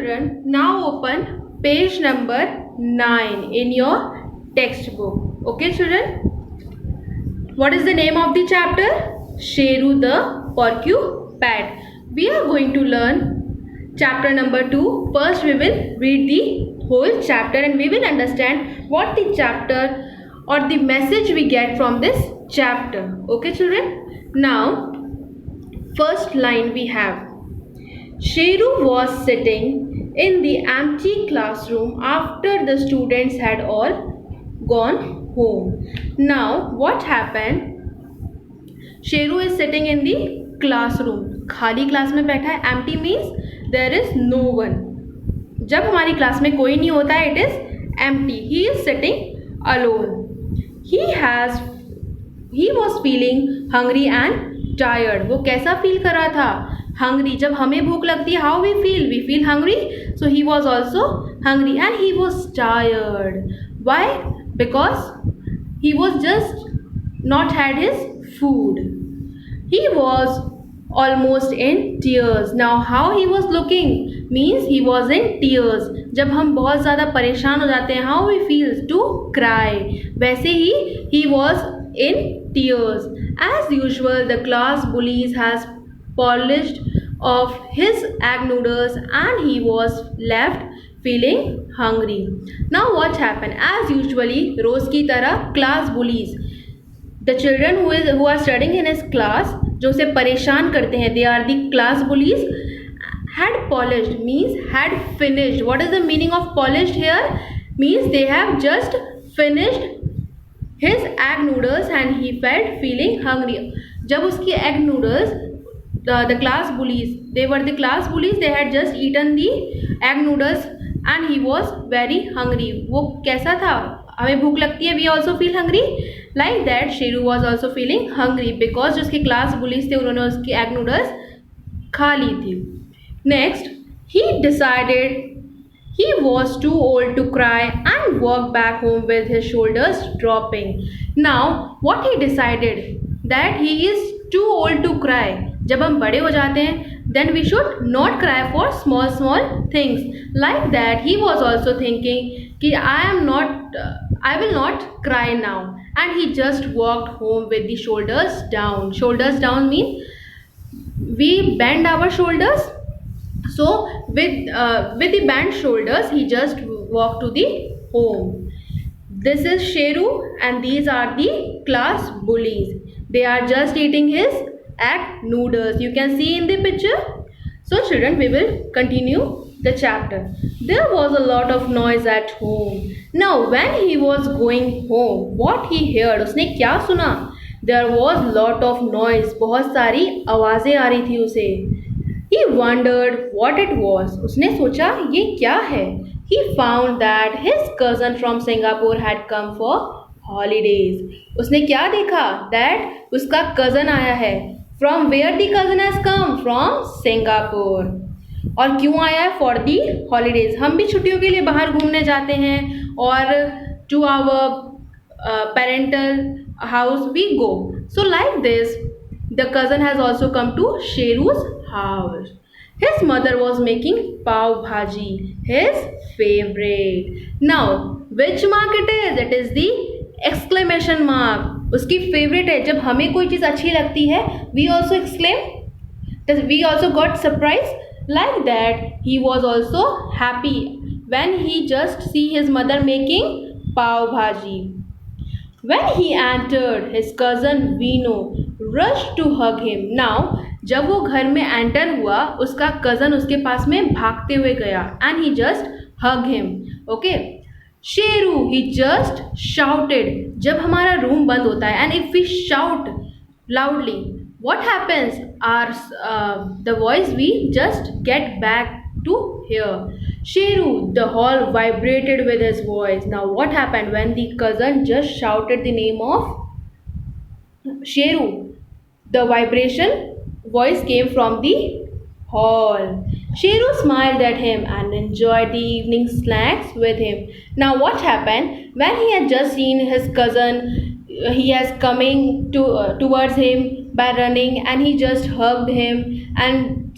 children, now open page number 9 in your textbook. Okay children, what is the name of the chapter? Sheru the Porcupine. We are going to learn chapter number 2. First we will read the whole chapter and we will understand what the chapter or the message we get from this chapter. Okay children, now first line we have, Sheru was sitting in the empty classroom after the students had all gone home. Now what happened? Sheru is sitting in the classroom. खाली class में बैठा है. Empty means there is no one. जब हमारी class में कोई नहीं होता है, it is empty. He is sitting alone. He was feeling hungry and tired. वो कैसा फील कर रहा था? Hungry. जब हमें भूख लगती है, how we feel? We feel hungry. So he was also hungry and he was tired. Why? Because he was just not had his food. He was almost in tears. Now how he was looking means he was in tears. जब हम बहुत ज़्यादा परेशान हो जाते हैं, how we feel? To cry. वैसे ही he was in tears. As usual, the class bullies has polished of his egg noodles and he was left feeling hungry. Now what happened? As usually, रोज की तरह class bullies, the children who are studying in his class, जो उसे परेशान करते हैं, they are the class bullies, had polished means had finished. What is the meaning of polished here? Means they have just finished his egg noodles and he felt feeling hungry. जब उसकी egg noodles, the class bullies, they were the class bullies, they had just eaten the egg noodles and he was very hungry. वो कैसा था? हमें भूख लगती है, we also feel hungry. Like that, Sheru was also feeling hungry because जो उसके class bullies थे, उन्होंने उसकी egg noodles खा ली थी. Next, he decided he was too old to cry and walked back home with his shoulders dropping. Now, what he decided? That he is too old to cry. जब हम बड़े हो जाते हैं, then we should not cry for small things. Like that, he was also thinking कि I will not cry now. And he just walked home with the shoulders down. Shoulders down means we bend our shoulders. So with the bent shoulders, he just walked to the home. This is Sheru and these are the class bullies. They are just eating his egg noodles. You can see in the picture. So children, we will continue the chapter. There was a lot of noise at home. Now when he was going home, what he heard? उसने क्या सुना? There was lot of noise. बहुत सारी आवाज़ें आ रही थी उसे. He wondered what it was. उसने सोचा ये क्या है? He found that his cousin from Singapore had come for holidays. उसने क्या देखा? That उसका cousin आया है. From where the cousin has come? From Singapore. और क्यों आया है? For the holidays. हम भी छुट्टियों के लिए बाहर घूमने जाते हैं और to our parental house we go. So like this, the cousin has also come to Sheru's house. His mother was making pav bhaji, his favorite. Now, which mark it is? It is the exclamation mark. उसकी favorite है. जब हमें कोई चीज़ अच्छी लगती है, we also exclaim. We also got surprised. Like that, he was also happy when he just see his mother making pav bhaji. When he entered, his cousin Vino rushed to hug him. Now, जब वो घर में enter हुआ, उसका cousin उसके पास में भागते हुए गया and he just hugged him. Okay. Sheru, he just shouted. जब हमारा रूम बंद होता है and if we shout loudly, what happens? The voice we just get back to hear. Sheru, the hall vibrated with his voice. Now what happened when the cousin just shouted the name of Sheru? The vibration voice came from the hall. Sheru smiled at him and enjoyed the evening snacks with him. Now what happened? When he had just seen his cousin, he has coming towards him by running and he just hugged him and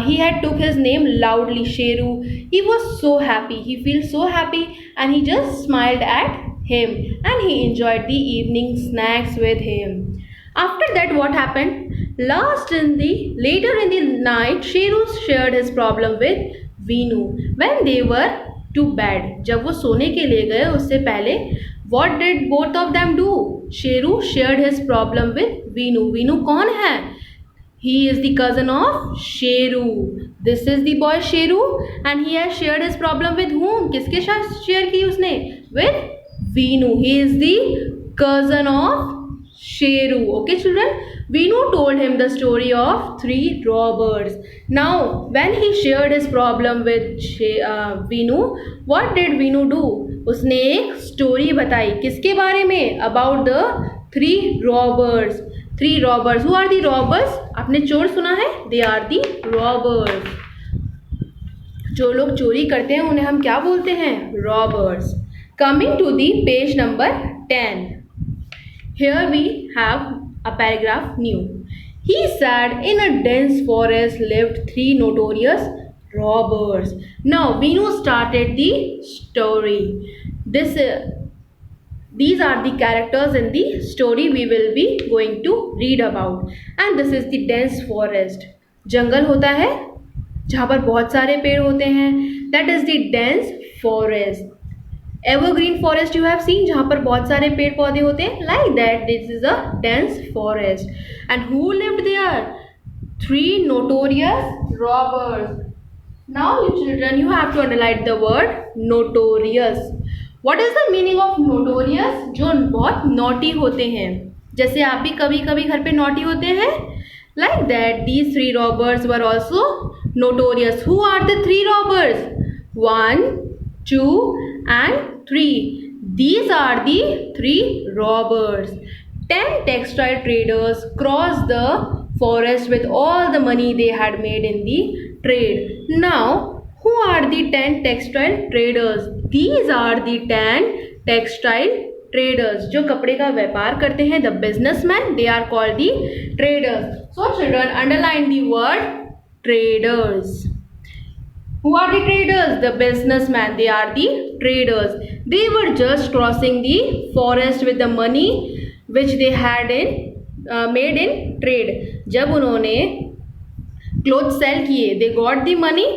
he had took his name loudly, Sheru. He was so happy. He feels so happy, and he just smiled at him, and he enjoyed the evening snacks with him. After that, what happened? Later in the night, Sheru shared his problem with Veenu. When they were to bed, जब वो सोने के लिए गए उससे पहले, what did both of them do? Sheru shared his problem with Veenu. Veenu कौन है? He is the cousin of Sheru. This is the boy Sheru, and he has shared his problem with whom? किसके साथ share की उसने? With Veenu. He is the cousin of Sheru. Okay, children. Veenu told him the story of three robbers. Now, when he shared his problem with Veenu, what did Veenu do? उसने एक story बताई. किसके बारे में? About the three robbers. Three robbers. Who are the robbers? आपने चोर सुना है? They are the robbers. जो लोग चोरी करते हैं उन्हें हम क्या बोलते हैं? Robbers. Coming to the page number 10. Here we have a paragraph new. He said in a dense forest lived three notorious robbers. Now Veenu started the story. These are the characters in the story we will be going to read about. And this is the dense forest. जंगल होता है जहाँ पर बहुत सारे पेड़ होते हैं. That is the dense forest. Evergreen forest you have seen जहाँ पर बहुत सारे पेड़ पौधे होते हैं. Like that, this is a dense forest. And who lived there? Three notorious robbers. Now you children, you have to underline the word notorious. What is the meaning of notorious? जो बहुत naughty होते हैं. जैसे आप भी कभी कभी घर पे naughty होते हैं. Like that, these three robbers were also notorious. Who are the three robbers? 1, 2 and 3. These are the three robbers. 10 textile traders crossed the forest with all the money they had made in the trade. Now, who are the 10 textile traders? These are the 10 textile traders. जो कपड़े का व्यापार करते हैं, the businessmen, they are called the traders. So children, underline the word traders. Who are the traders? The businessmen. They are the traders. They were just crossing the forest with the money which they had made in trade. जब उन्होंने clothes sell किए, they got the money,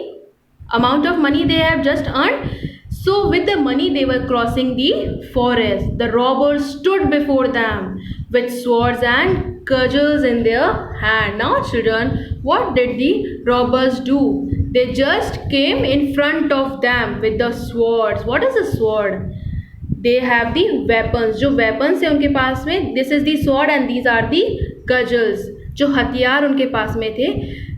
amount of money they have just earned. So with the money they were crossing the forest. The robbers stood before them with swords and cudgels in their hand. Now children, what did the robbers do? They just came in front of them with the swords. What is a sword? They have the weapons. जो weapons है उनके पास में, this is the sword and these are the cudgels. जो हथियार उनके पास में थे.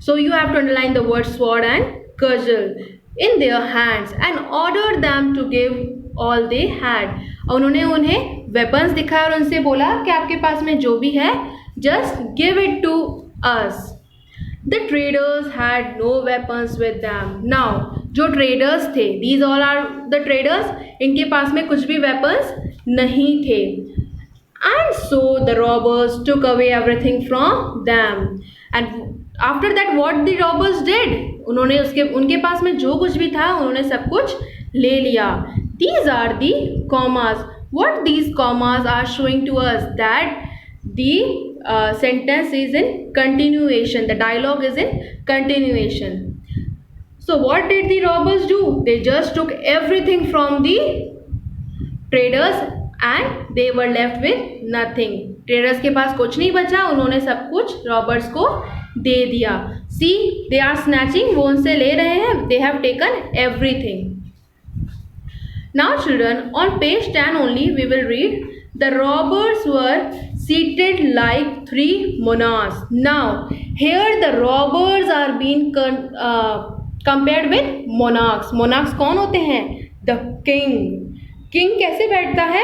So you have to underline the word sword and cudgel in their hands and order them to give all they had. और उन्होंने उन्हें weapons दिखाया और उनसे बोला कि आपके पास में जो भी है, just give it to us. The traders had no weapons with them. Now, जो traders थे, these all are the traders, इनके पास में कुछ भी weapons नहीं थे. And so the robbers took away everything from them. And after that, what the robbers did? उन्होंने उनके पास में जो कुछ भी था, उन्होंने सब कुछ ले लिया. These are the commas. What these commas are showing to us that the sentence is in continuation. The dialogue is in continuation. So what did the robbers do? They just took everything from the traders and they were left with nothing. Traders के पास कुछ नहीं बचा, उन्होंने सब कुछ robbers को दे दिया. See, they are snatching. वो उनसे ले रहे हैं. They have taken everything. Now children, on page 10 only we will read. The robbers were seated like three monarchs. Now, here the robbers are being compared with monarchs. Monarchs कौन होते हैं? The king. King कैसे बैठता है?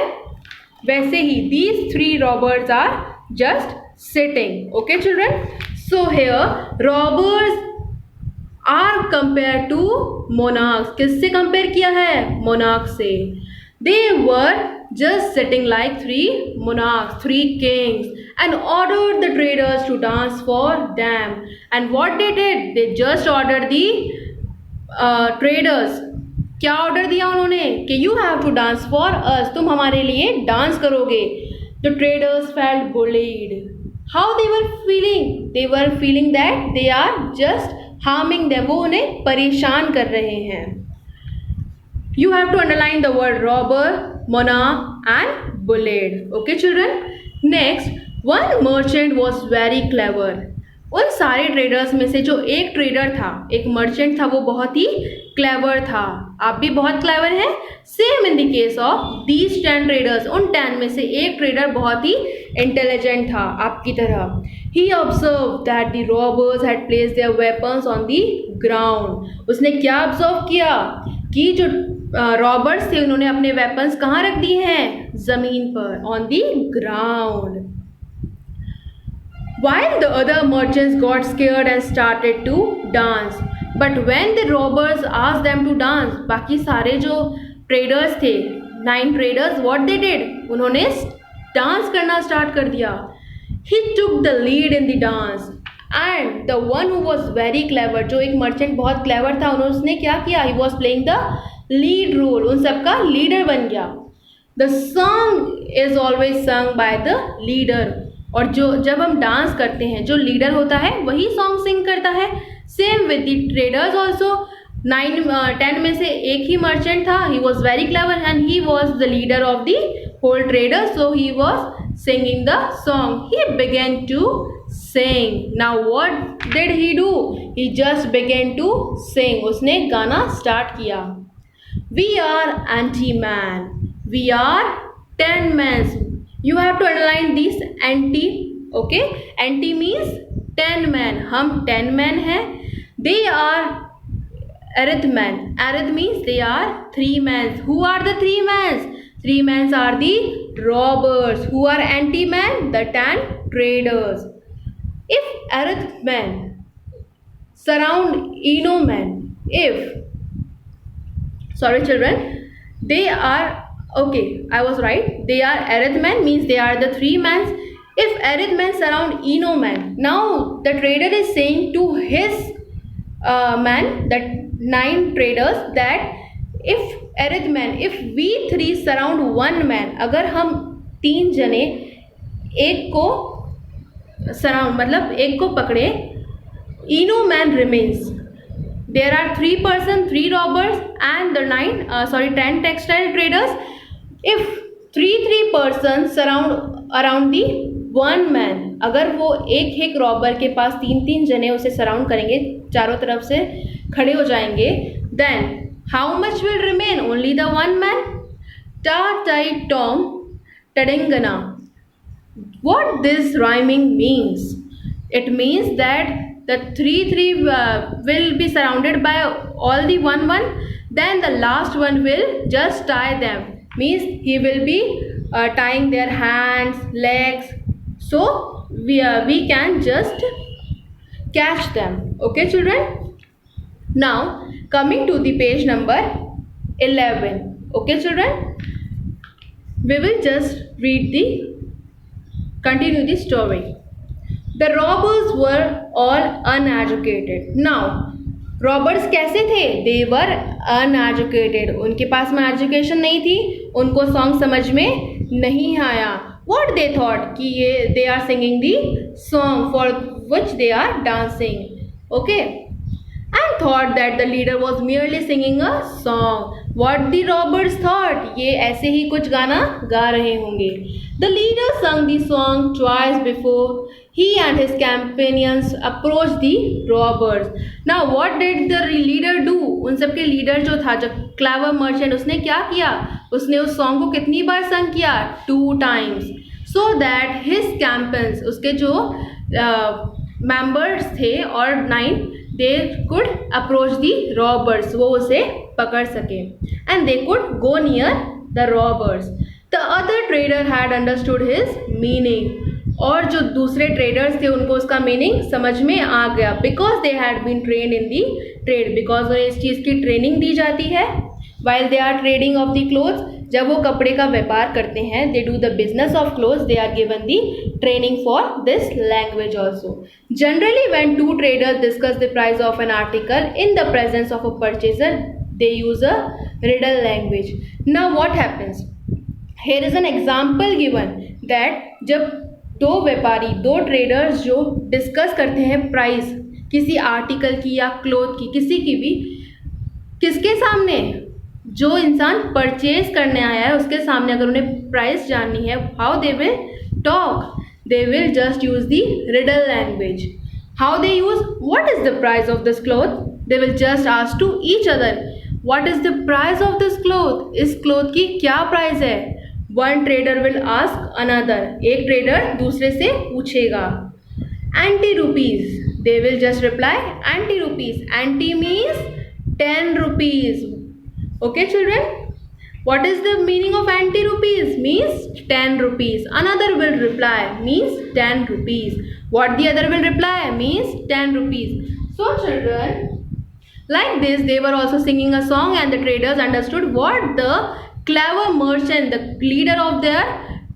वैसे ही these three robbers are just sitting. Okay children? So here robbers are compared to monarchs. किससे compare किया है? Monarchs से. They were just sitting like three monarchs, three kings, and ordered the traders to dance for them. And what they did, they just ordered the traders. क्या order दिया उन्होंने कि you have to dance for us, तुम हमारे लिए dance करोगे. The traders felt bullied. How they were feeling that they are just harming them, वो उन्हें परेशान कर रहे हैं. You have to underline the word robber, monarch and bullied. Okay children. Next, one merchant was very clever. उन सारे traders में से जो एक ट्रेडर था, एक मर्चेंट था, वो बहुत ही क्लेवर था. आप भी बहुत क्लेवर हैं. Same in the case of these 10 traders. उन 10 में से एक ट्रेडर बहुत ही इंटेलिजेंट था आपकी तरह. He observed that the robbers had placed their weapons on the ground. उसने क्या ऑब्जर्व किया कि जो रॉबर्स थे उन्होंने अपने वेपन्स कहाँ रख दिए हैं, जमीन पर, on the ground. While the other merchants got scared and started to dance, but when the robbers asked them to dance, बाकी सारे जो ट्रेडर्स थे, 9 ट्रेडर्स, what they did, उन्होंने डांस करना स्टार्ट कर दिया. He took the lead in the dance. And the one who was very clever, जो एक मर्चेंट बहुत क्लेवर था, उसने क्या किया, he was playing the lead role, उन सबका लीडर बन गया. The song is always sung by the leader. और जब हम डांस करते हैं, जो लीडर होता है वही सॉन्ग सिंग करता है. Same with the traders also. 10 में से एक ही मर्चेंट था. He was very clever and he was the leader of the whole trader, so he was singing the song. He began to sing. Now what did he do? He just began to sing. उसने गाना start किया. We are anti-man. We are 10 men. You have to underline this anti. Okay? Anti means 10 men. हम 10 men हैं. They are arithman. Arith means they are 3 men. Who are the 3 men? 3 men are the robbers. Who are anti-man? The 10 traders. If arithman surround enoman, sorry children, they are, okay, I was right, they are arithman means they are the 3 men. If arithman surround enoman, now the trader is saying to his man, that 9 traders, that if arithman, if we 3 surround 1 man, अगर हम 3 जने एक को surround मतलब एक को पकड़े, eno man remains. There are 3 person, 3 robbers and the 10 textile traders. If 3 persons surround around the 1 man, अगर वो एक रॉबर के पास 3 जने उसे सराउंड करेंगे, चारों तरफ से खड़े हो जाएंगे, then how much will remain? Only the 1 man. Ta tai tom tadengana. What this rhyming means? It means that the 3 will be surrounded by all the 1, then the last one will just tie them. Means he will be tying their hands, legs, so we can just catch them. Okay children? Now coming to the page number 11. Okay children? We will just continue the story. The robbers were all uneducated. Now, robbers कैसे थे? They were uneducated. उनके पास में education नहीं थी, उनको song समझ में नहीं आया. What they thought कि ये they are singing the song for which they are dancing. Okay? And thought that the leader was merely singing a song. What the robbers thought? ये ऐसे ही कुछ गाना गा रहे होंगे. The leader sang the song twice before he and his companions approached the robbers. Now what did the leader do? उन सबके leader जो था, जो क्लेवर मर्चेंट, उसने क्या किया? उसने उस सॉन्ग को कितनी बार संग किया? 2 times. So that his companions, उसके जो मेंबर्स थे और 9, they could approach the robbers. वो उसे पकड़ सके. And they could go near the robbers. The other trader had understood his meaning. और जो दूसरे ट्रेडर्स थे उनको उसका मीनिंग समझ में आ गया. Because they had been trained in the trade. Because उन्हें इस चीज़ की ट्रेनिंग दी जाती है while they are trading of the clothes. जब वो कपड़े का व्यापार करते हैं, they do the business of clothes, they are given the training for this language also. Generally when two traders discuss the price of an article in the presence of a purchaser, they use a riddle language. Now what happens, here is an example given that जब दो व्यापारी, दो traders जो discuss करते हैं price किसी article की या क्लोथ की, किसी की भी, किसके सामने, जो इंसान परचेज करने आया है उसके सामने अगर उन्हें प्राइस जाननी है, how they will talk, they will just use the riddle language. How they use, what is the price of this cloth, they will just ask to each other, what is the price of this cloth, इस cloth की क्या price है. One trader will ask another, एक trader दूसरे से पूछेगा. Eighty rupees, they will just reply anti rupees. Anti means 10 rupees. Okay children, what is the meaning of anti rupees? Means 10 rupees. Another will reply means 10 rupees. What the other will reply means 10 rupees. So children, like this they were also singing a song and the traders understood what the clever merchant, the leader of their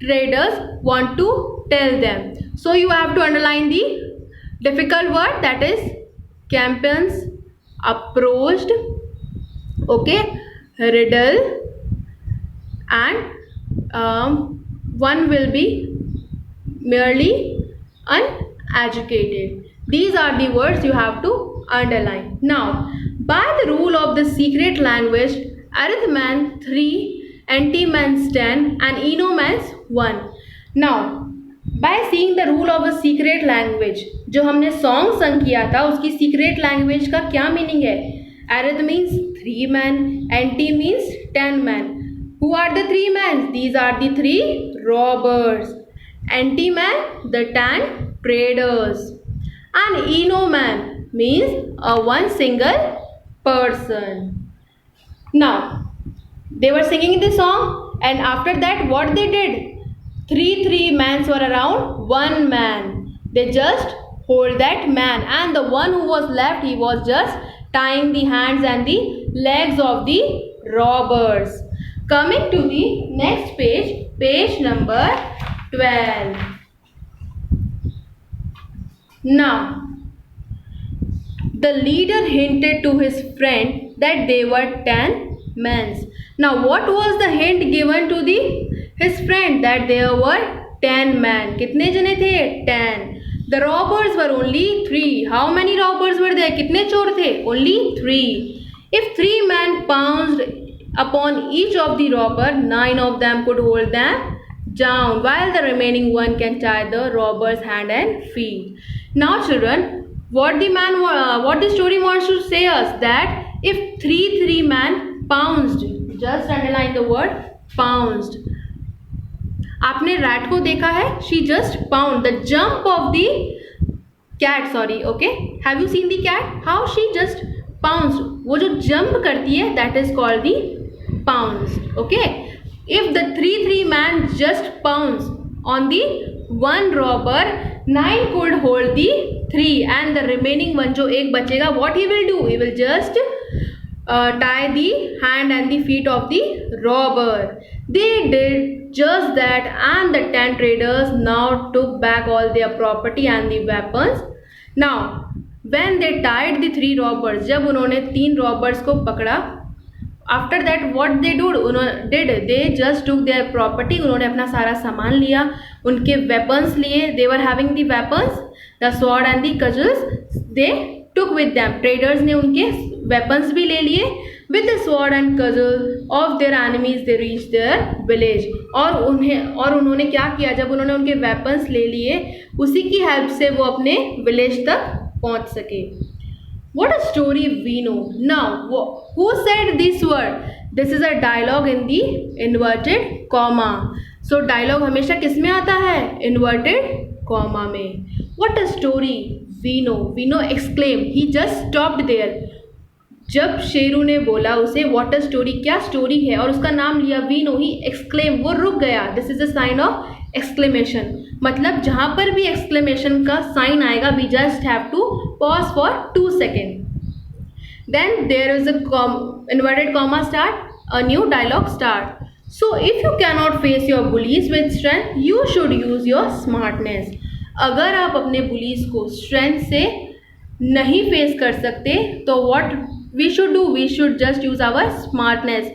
traders, want to tell them. So you have to underline the difficult word, that is campaigns, approached, okay, riddle, and one will be merely uneducated. These are the words you have to underline. Now, by the rule of the secret language, arithman 3, antiman 10, and enomans 1. Now, by seeing the rule of a secret language, जो हमने song संग किया था उसकी secret language का क्या meaning है. Arith means 3 men, anti means 10 men. Who are the 3 men? These are the 3 robbers. Anti man, the 10 traders, and enoman means a one single person. Now they were singing the song, and after that what they did, three men were around one man. They just hold that man, and the one who was left, he was just tying the hands and the legs of the robbers. Coming to the next page, page number 12. Now, the leader hinted to his friend that they were 10 men. Now, what was the hint given to his friend? That there were 10 men. कितने जने थे? 10. The robbers were only 3. How many robbers were there? कितने चोर थे? Only 3. If 3 men pounced upon each of the robber, 9 of them could hold them down, while the remaining one can tie the robber's hand and feet. Now children, what the story wants to say us, that if 3 men pounced, just underline the word pounced. आपने rat को देखा है, she just pound the jump of the cat, sorry, okay, have you seen the cat, how she just pounce, वो जो jump करती है that is called the pounce. Okay, if the 3 man just pounce on the one robber, 9 could hold the 3 and the remaining one, जो एक बचेगा, what he will do, he will just tie the hand and the feet of the robber. They did just that, and the 10 traders now took back all their property and the weapons. Now, when they tied the 3 robbers, जब उन्होंने 3 robbers को पकड़ा, after that what they did, they just took their property, उन्होंने अपना सारा सामान लिया, उनके weapons लिए, they were having the weapons, the sword and the cudgels, they took with them. Traders ने उनके weapons भी ले लिए. With the sword and cudgel of their enemies, they reached their village. और उन्होंने क्या किया, जब उन्होंने उनके weapons ले लिए, उसी की help से वो अपने village तक पहुंच सके. What a story we know. Now, who said this word? This is a dialogue in the inverted comma. So dialogue हमेशा किस में आता है? Inverted comma में. What a story we know. We know exclaim. He just stopped there. जब शेरू ने बोला उसे व्हाट अ स्टोरी, क्या स्टोरी है, और उसका नाम लिया वी नो, ही एक्सक्लेम, वो रुक गया. This is a sign of exclamation. मतलब जहाँ पर भी एक्सक्लेमेशन का साइन आएगा, we just have to pause for 2 seconds. Then there is a inverted comma start, a new dialogue start. So if you cannot face your bullies with strength, you should use your smartness. अगर आप अपने bullies को strength से नहीं face कर सकते तो what we should do? We should just use our smartness.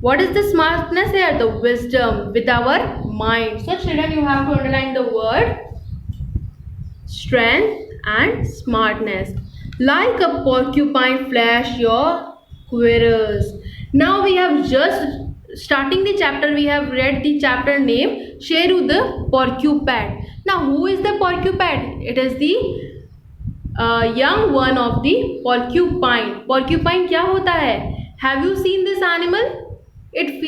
What is the smartness here? The wisdom with our mind. So children, you have to underline the word strength and smartness. Like a porcupine, flash your quirls. Now we have just starting the chapter, we have read the chapter name Sheru the porcupine. Now who is the porcupine? It is the young one of the porcupine. Porcupine क्या होता है? Have you seen this animal? It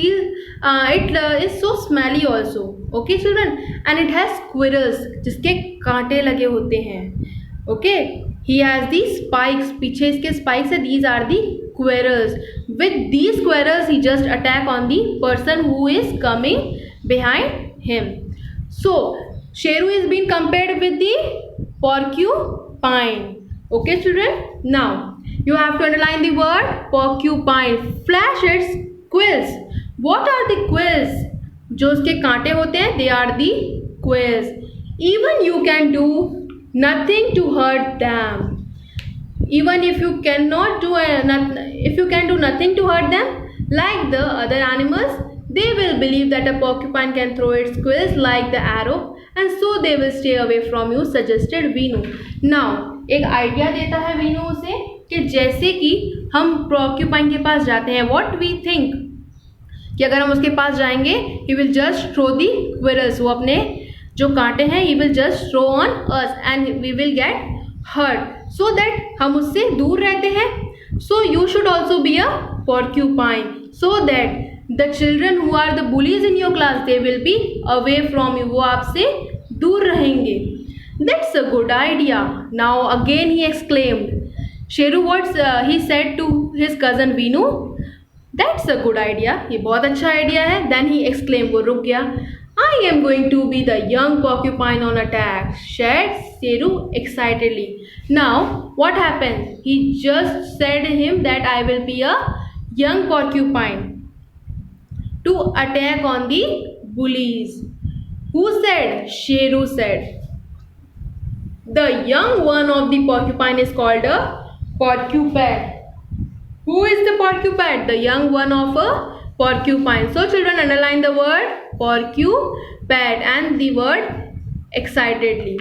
is so smelly also. Okay children, and it has squirrels जिसके कांटे लगे होते हैं. Okay, he has these spikes. पीछे इसके spikes है. These are the squirrels. With these squirrels he just attack on the person who is coming behind him. So Sheru is being compared with the porcupine. Okay children, now you have to underline the word porcupine. Flash its quills. What are the quills? जो उसके कांटे होते हैं, they are the quills. Even you can do nothing to hurt them. Even if you cannot do if you can do nothing to hurt them, like the other animals, they will believe that a porcupine can throw its quills like the arrow, and so they will stay away from you, suggested Veenu. Now एक idea देता है वीनू उसे कि जैसे कि हम porcupine के पास जाते हैं, what we think कि अगर हम उसके पास जाएंगे, he will just throw the quills, वो अपने जो कांटे हैं he will just throw on us and we will get hurt, so that हम उससे दूर रहते हैं. So you should also be a porcupine, so that the children who are the bullies in your class, they will be away from you, वो आपसे दूर रहेंगे. That's a good idea. Now again he exclaimed. Sheru, what he said to his cousin Veenu? That's a good idea. ये बहुत अच्छा idea है. Then he exclaimed, वो रुक गया. I am going to be the young porcupine on attack, said Sheru excitedly. Now what happened? He just said him that I will be a young porcupine to attack on the bullies. Who said? Sheru said. The young one of the porcupine is called a porcupine. Who is the porcupine? The young one of a porcupine. So children, underline the word porcupine and the word excitedly.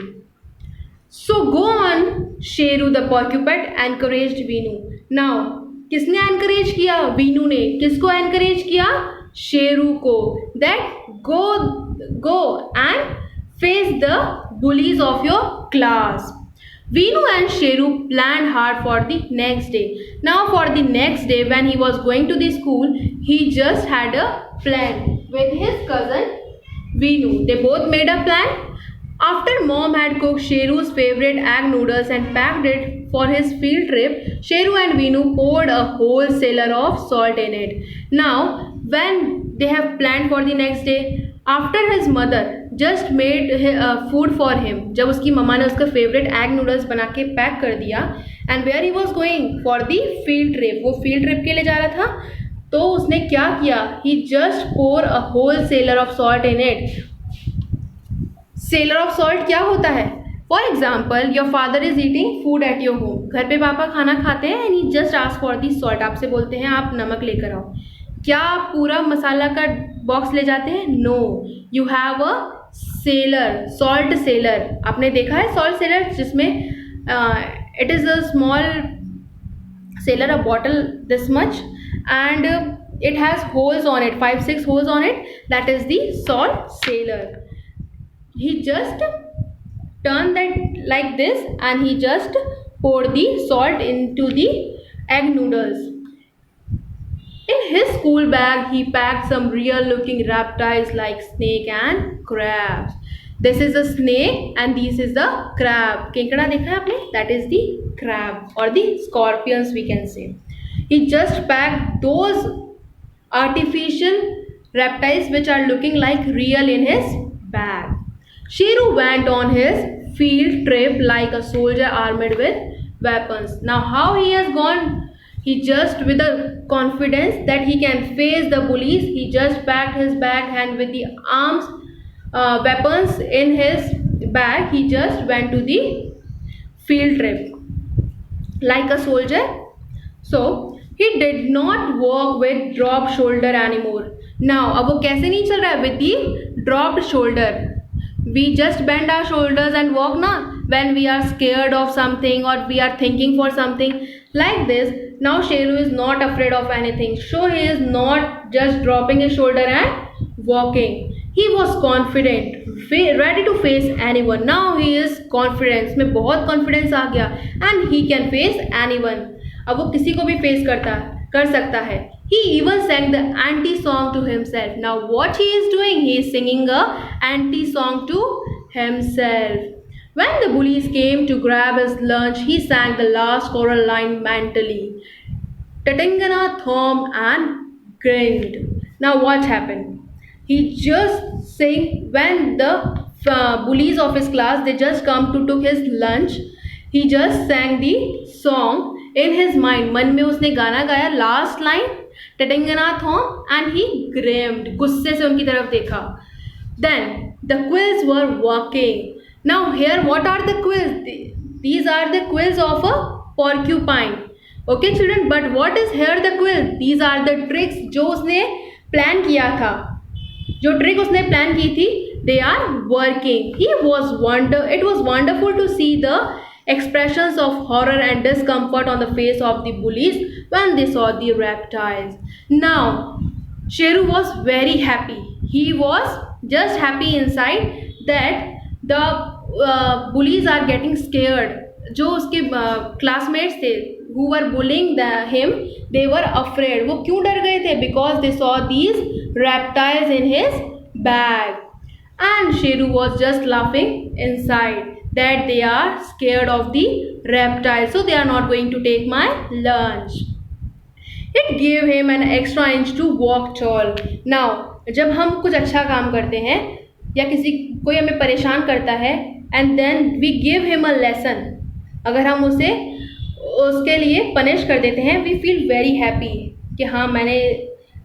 So go on, Sheru the porcupine encouraged Veenu. Now किसने encourage किया? Veenu ने. किसको encourage किया? Sheru को. That go and face the bullies of your class. Veenu and Sheru planned hard for the next day. Now for the next day, when he was going to the school, he just had a plan with his cousin Veenu. They both made a plan. After mom had cooked Sheru's favorite egg noodles and packed it for his field trip, Sheru and Veenu poured a whole cellar of salt in it. Now when they have planned for the next day, after his mother just made food for him, जब उसकी मम्मा ने उसका favourite egg noodles बना के पैक कर दिया, and where he was going for the field trip, वो फील्ड ट्रिप के लिए जा रहा था, तो उसने क्या किया? He just pour a whole cellar of salt in it. Cellar of salt क्या होता है? For example, your father is eating food at your home. घर पे पापा खाना खाते हैं and he just ask for the salt. आपसे बोलते हैं आप नमक लेकर आओ. क्या आप पूरा मसाला का बॉक्स ले जाते हैं? No, you have a cellar, salt cellar. आपने देखा है सॉल्ट सेलर, जिसमें it is a small cellar, a bottle this much, and it has holes on it, 5-6 holes on it. That is the salt cellar. He just turned that like this and he just poured the salt into the egg noodles. In his school bag, he packed some real looking reptiles like snake and crabs. This is a snake and this is the crab. केकड़ा देखा है आपने? That is the crab or the scorpions we can say. He just packed those artificial reptiles which are looking like real in his bag. Sheru went on his field trip like a soldier armed with weapons. Now how he has gone He just, with a confidence that he can face the bullies, he just packed his bag, and with the arms, weapons in his bag, he just went to the field trip like a soldier. So he did not walk with dropped shoulder anymore. Now अब वो कैसे नहीं चल रहा है? With the dropped shoulder. We just bend our shoulders and walk na, when we are scared of something or we are thinking for something like this. Now Sheru is not afraid of anything. So he is not just dropping his shoulder and walking. He was confident, ready to face anyone. Now he is confident. इसमें बहुत confidence आ गया, and he can face anyone. अब वो किसी को भी face कर सकता है. He even sang the anti-song to himself. Now what he is doing? He is singing a anti-song to himself. When the bullies came to grab his lunch, he sang the last choral line mentally. Tatangana Thom and grinned. Now what happened? He just sang when the bullies of his class, they just come to took his lunch. He just sang the song in his mind. मन में उसने गाना गाया, last line टटेंगनाथ हो, and he grinned. गुस्से से उनकी तरफ देखा. Then the quills were working. Now here what are the quills? These are the quills of a porcupine. Okay children, but what is here the quill? These are the tricks जो उसने plan किया था, जो trick उसने plan की थी. They are working. It was wonderful to see the expressions of horror and discomfort on the face of the bullies when they saw the reptiles. Now Sheru was very happy. He was just happy inside that the bullies are getting scared. जो उसके classmates थे who were bullying him, they were afraid. वो क्यों डर गए थे? Because they saw these reptiles in his bag. And Sheru was just laughing inside that they are scared of the reptiles, so they are not going to take my lunch. It gave him an extra inch to walk tall. Now जब हम कुछ अच्छा काम करते हैं या कोई हमें परेशान करता है, and then we give him a lesson, अगर हम उसके लिए पनिश कर देते हैं, we feel very happy कि हाँ मैंने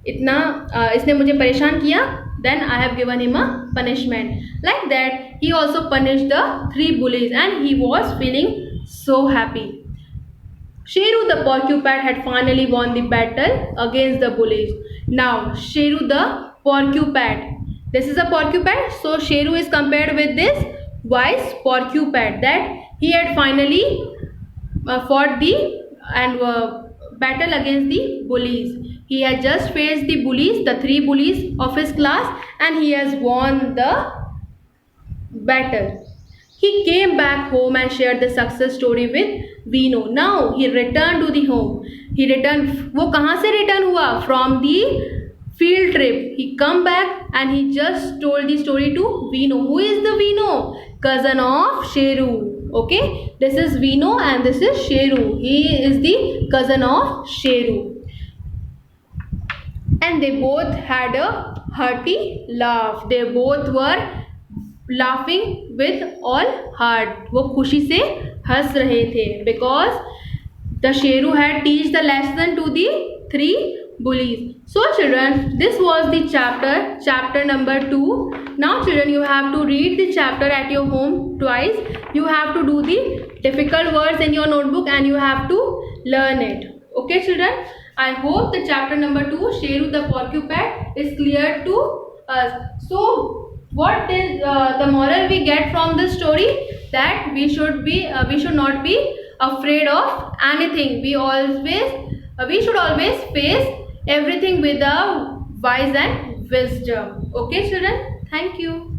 इसने मुझे परेशान किया, then I have given him a punishment. Like that he also punished the 3 bullies and he was feeling so happy. Sheru the porcupine had finally won the battle against the bullies. Now Sheru the porcupine, this is a porcupine, so Sheru is compared with this wise porcupine, that he had finally fought battle against the bullies. He had just faced the bullies, the 3 bullies of his class, and he has won the battle. He came back home and shared the success story with Vino. Now he returned to the home. वो कहाँ से return हुआ? From the field trip. He come back and he just told the story to Vino. Who is the Vino? Cousin of Sheru. Okay, this is Vino and this is Sheru. He is the cousin of Sheru. And they both had a hearty laugh. They both were laughing with all heart. वो खुशी से हंस रहे थे because the Sheru had teach the lesson to the 3 bullies. So children, this was the chapter number 2. Now children, you have to read the chapter at your home twice. You have to do the difficult words in your notebook and you have to learn it. Okay children, I hope the chapter number 2, Sheru the porcupine, is clear to us. So what is the moral we get from this story? That we should not be afraid of anything. We should always face everything with a wise and wisdom. Okay children, thank you.